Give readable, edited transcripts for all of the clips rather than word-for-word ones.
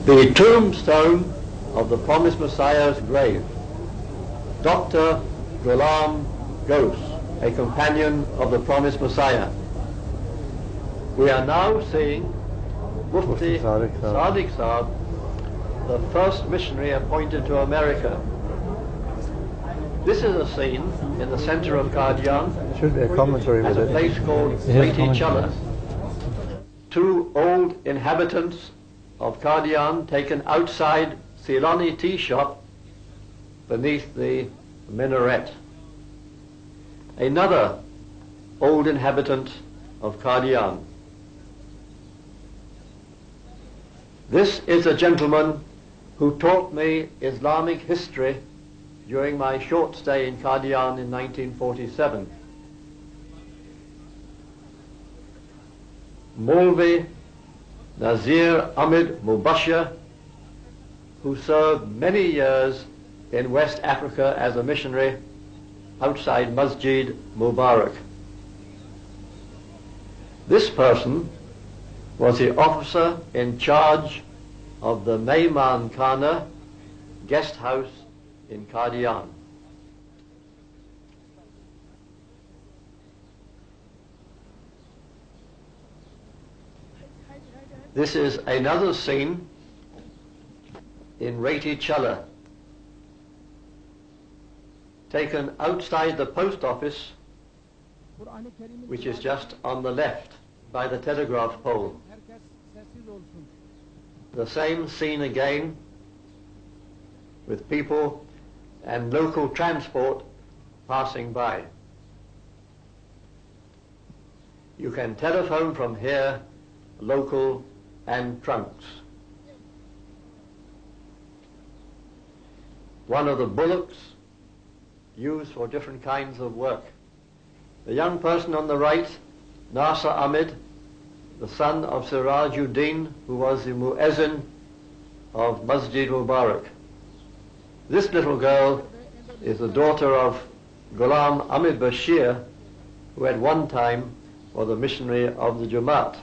The tombstone of the Promised Messiah's grave. Dr. Ghulam Ghosh, a companion of the Promised Messiah. We are now seeing Mufti Sadiq Saab, the first missionary appointed to America. This is a scene in the center of Qadian. Should be a commentary at with a place called Reti Chala. Two old inhabitants of Qadian taken outside Silani tea shop beneath the minaret. Another old inhabitant of Qadian. This is a gentleman who taught me Islamic history during my short stay in Qadian in 1947. Maulvi Nazir Ahmed Mubashir, who served many years in West Africa as a missionary outside Masjid Mubarak. This person was the officer in charge of the Mehman Khana guest house in Qadian. This is another scene in Reti Chala, taken outside the post office, which is just on the left by the telegraph pole. The same scene again, with people and local transport passing by. You can telephone from here, local and trunks. One of the bullocks used for different kinds of work. The young person on the right, Nasser Ahmed, the son of Sirajuddin, who was the muezzin of Masjid Mubarak. This little girl is the daughter of Ghulam Ahmed Bashir, who at one time was a missionary of the Jamaat.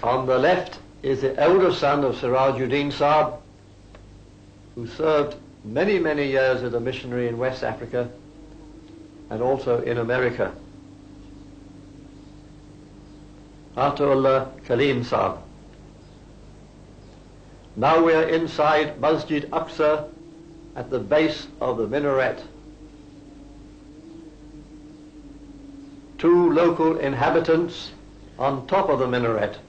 On the left is the elder son of Sirajuddin Saab, who served many, many years as a missionary in West Africa and also in America. Atullah Kaleem Saab. Now we are inside Masjid Aqsa at the base of the minaret. Two local inhabitants on top of the minaret.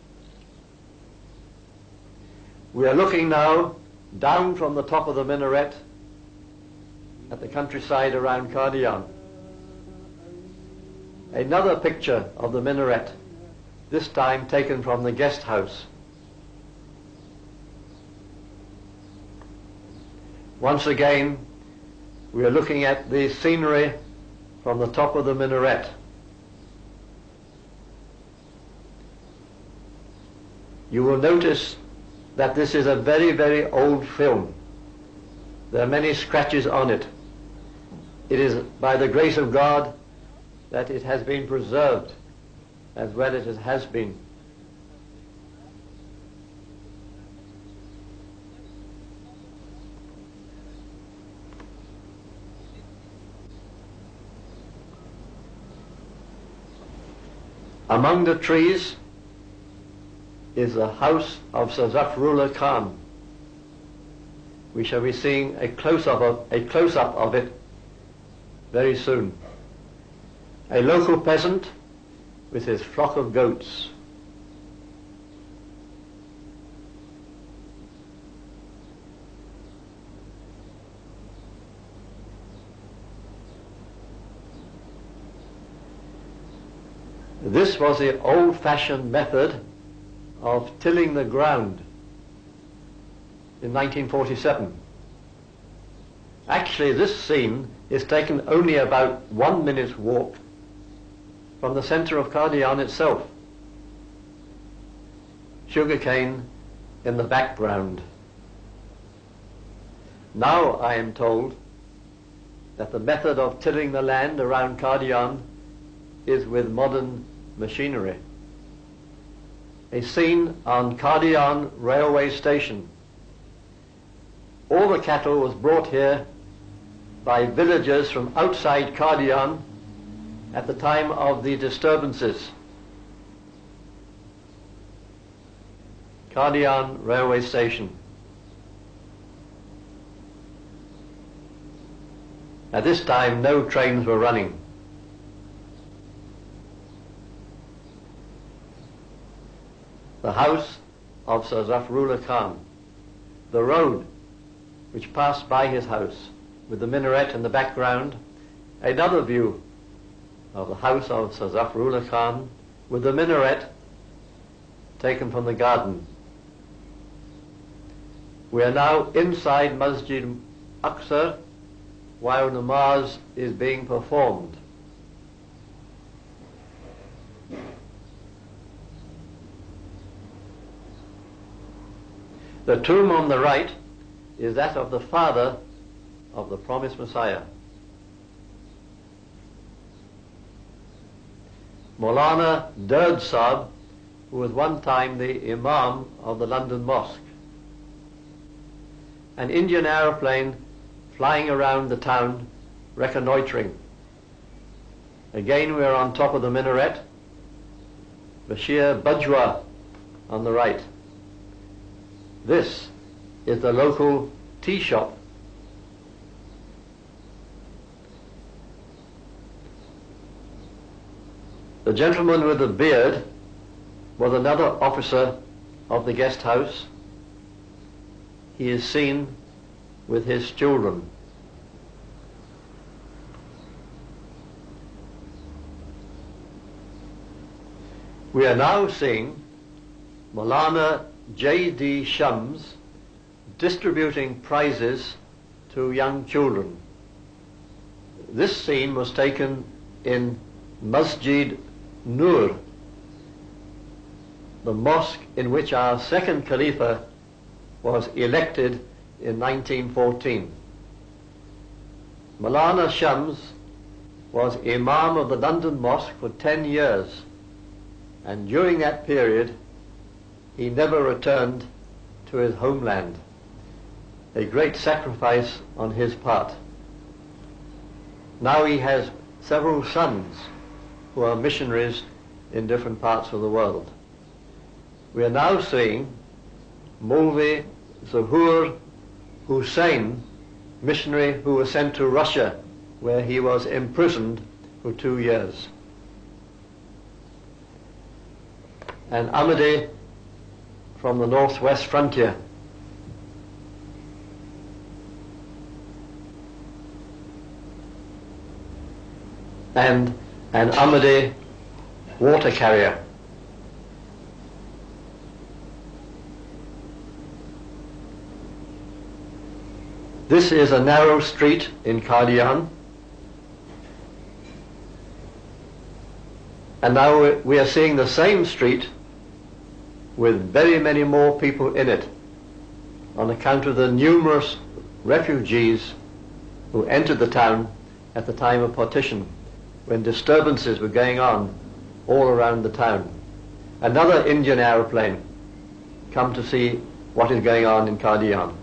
We are looking now down from the top of the minaret at the countryside around Qadian. Another picture of the minaret, this time taken from the guest house. Once again, we are looking at the scenery from the top of the minaret. You will notice that this is a very, very old film. There are many scratches on it. It is by the grace of God that it has been preserved as well as it has been. Among the trees is the house of Sir Zafrullah Khan. We shall be seeing a close-up of it very soon. A local peasant with his flock of goats. This was the old-fashioned method of tilling the ground in 1947. Actually, this scene is taken only about 1 minute's walk from the center of Qadian itself. Sugarcane in the background. Now I am told that the method of tilling the land around Qadian is with modern machinery. a scene on Qadian railway station. All the cattle was brought here by villagers from outside Qadian at the time of the disturbances. Qadian railway station. At this time no trains were running. The house of Sir Zafrullah Khan, the road which passed by his house with the minaret in the background, another view of the house of Sir Zafrullah Khan with the minaret taken from the garden. We are now inside Masjid Aqsa while namaz is being performed. The tomb on the right is that of the father of the promised Messiah. Maulana Durd Sahib, who was one time the Imam of the London Mosque. An Indian aeroplane flying around the town reconnoitering. Again we are on top of the minaret. Bashir Bajwa on the right. This is the local tea shop. The gentleman with the beard was another officer of the guest house. He is seen with his children. We are now seeing Maulana J.D. Shams distributing prizes to young children. This scene was taken in Masjid Nur, the mosque in which our second Khalifa was elected in 1914. Maulana Shams was Imam of the London Mosque for 10 years, and during that period he never returned to his homeland. A great sacrifice on his part. Now he has several sons who are missionaries in different parts of the world. We are now seeing Maulvi Zahur Hussain, missionary who was sent to Russia, where he was imprisoned for 2 years. And Ahmadi from the northwest frontier. And an Ahmadi water carrier. This is a narrow street in Qadian. And now we are seeing the same street with very many more people in it on account of the numerous refugees who entered the town at the time of partition, when disturbances were going on all around the town. Another Indian aeroplane come to see what is going on in Qadian.